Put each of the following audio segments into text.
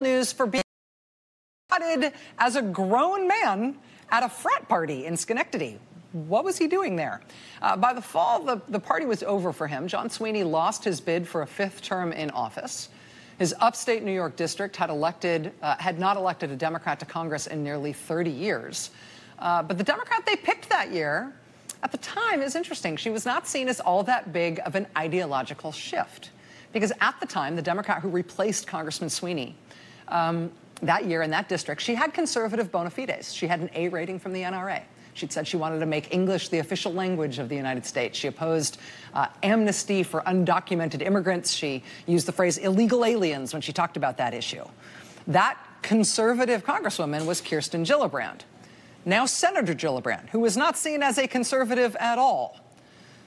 News for being spotted as a grown man at a frat party in Schenectady. What was he doing there? By the fall, the party was over for him. John Sweeney lost his bid for a fifth term in office. His upstate New York district had not elected a Democrat to Congress in nearly 30 years. But the Democrat they picked that year, at the time, is interesting. She was not seen as all that big of an ideological shift. Because at the time, the Democrat who replaced Congressman Sweeney that year in that district, she had conservative bona fides. She had an A rating from the NRA. She'd said she wanted to make English the official language of the United States. She opposed amnesty for undocumented immigrants. She used the phrase illegal aliens when she talked about that issue. That conservative congresswoman was Kirsten Gillibrand. Now Senator Gillibrand, who was not seen as a conservative at all.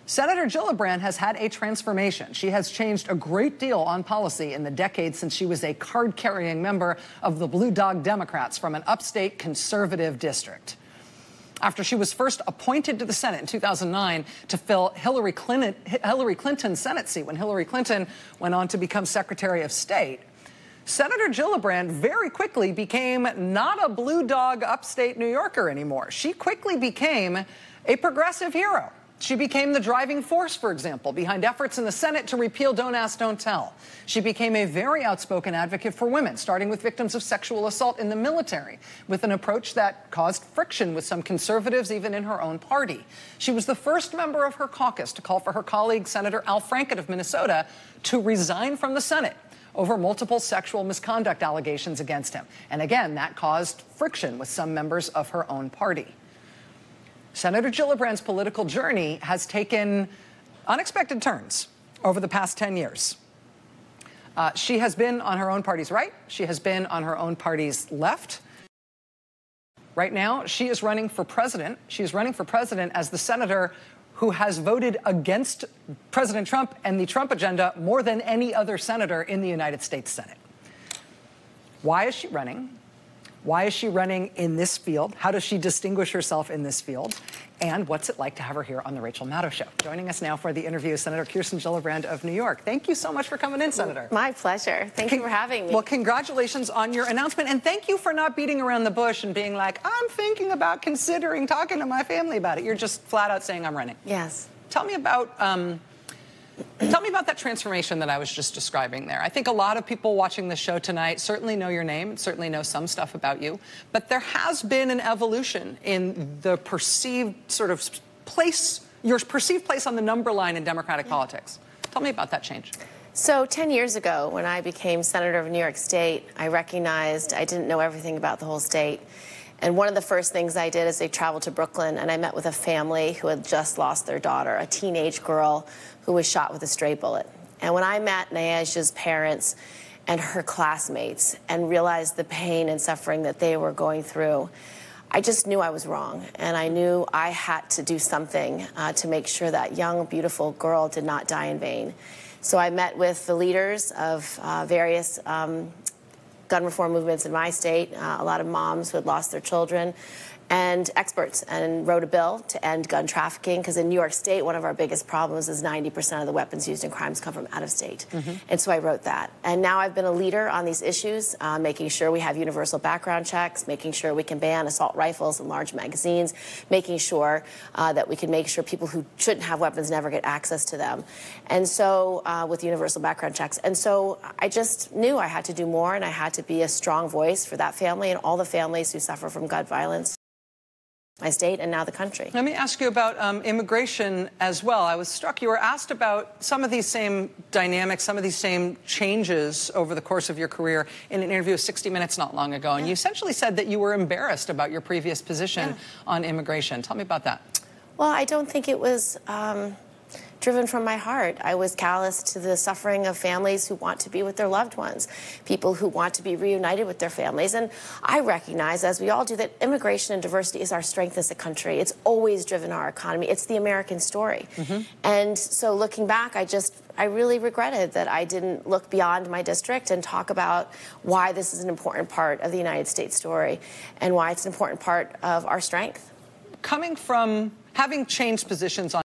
Senator Gillibrand has had a transformation. She has changed a great deal on policy in the decades since she was a card-carrying member of the Blue Dog Democrats from an upstate conservative district. After she was first appointed to the Senate in 2009 to fill Hillary Clinton's Senate seat when Hillary Clinton went on to become Secretary of State, Senator Gillibrand very quickly became not a Blue Dog upstate New Yorker anymore. She quickly became a progressive hero. She became the driving force, for example, behind efforts in the Senate to repeal Don't Ask, Don't Tell. She became a very outspoken advocate for women, starting with victims of sexual assault in the military, with an approach that caused friction with some conservatives, even in her own party. She was the first member of her caucus to call for her colleague, Senator Al Franken of Minnesota, to resign from the Senate over multiple sexual misconduct allegations against him. And again, that caused friction with some members of her own party. Senator Gillibrand's political journey has taken unexpected turns over the past 10 years. She has been on her own party's right. She has been on her own party's left. Right now, she is running for president. She is running for president as the senator who has voted against President Trump and the Trump agenda more than any other senator in the United States Senate. Why is she running? Why is she running in this field? How does she distinguish herself in this field? And what's it like to have her here on The Rachel Maddow Show? Joining us now for the interview is Senator Kirsten Gillibrand of New York. Thank you so much for coming in, Senator. My pleasure. Thank you for having me. Well, congratulations on your announcement. And thank you for not beating around the bush and being like, I'm thinking about considering talking to my family about it. You're just flat out saying I'm running. Yes. Tell me about that transformation that I was just describing there. I think a lot of people watching the show tonight certainly know your name, certainly know some stuff about you, but there has been an evolution in the perceived sort of place, your perceived place on the number line in Democratic politics. Tell me about that change. So 10 years ago, when I became Senator of New York State, I recognized I didn't know everything about the whole state. And one of the first things I did is I traveled to Brooklyn and I met with a family who had just lost their daughter, a teenage girl who was shot with a stray bullet. And when I met Nayaja's parents and her classmates and realized the pain and suffering that they were going through, I just knew I was wrong. And I knew I had to do something to make sure that young, beautiful girl did not die in vain. So I met with the leaders of various gun reform movements in my state, a lot of moms who had lost their children, and experts, and wrote a bill to end gun trafficking, because in New York State, one of our biggest problems is 90% of the weapons used in crimes come from out of state. And so I wrote that. And now I've been a leader on these issues, making sure we have universal background checks, making sure we can ban assault rifles and large magazines, making sure that we can make sure people who shouldn't have weapons never get access to them. And so, with universal background checks. And so I just knew I had to do more, and I had to be a strong voice for that family and all the families who suffer from gun violence. My state and now the country. Let me ask you about immigration as well. I was struck, you were asked about some of these same dynamics, some of these same changes over the course of your career in an interview with 60 Minutes not long ago. And you essentially said that you were embarrassed about your previous position on immigration. Tell me about that. Well, I don't think it was driven from my heart. I was callous to the suffering of families who want to be with their loved ones, people who want to be reunited with their families. And I recognize, as we all do, that immigration and diversity is our strength as a country. It's always driven our economy. It's the American story. And so looking back, I really regretted that I didn't look beyond my district and talk about why this is an important part of the United States story and why it's an important part of our strength. Coming from having changed positions on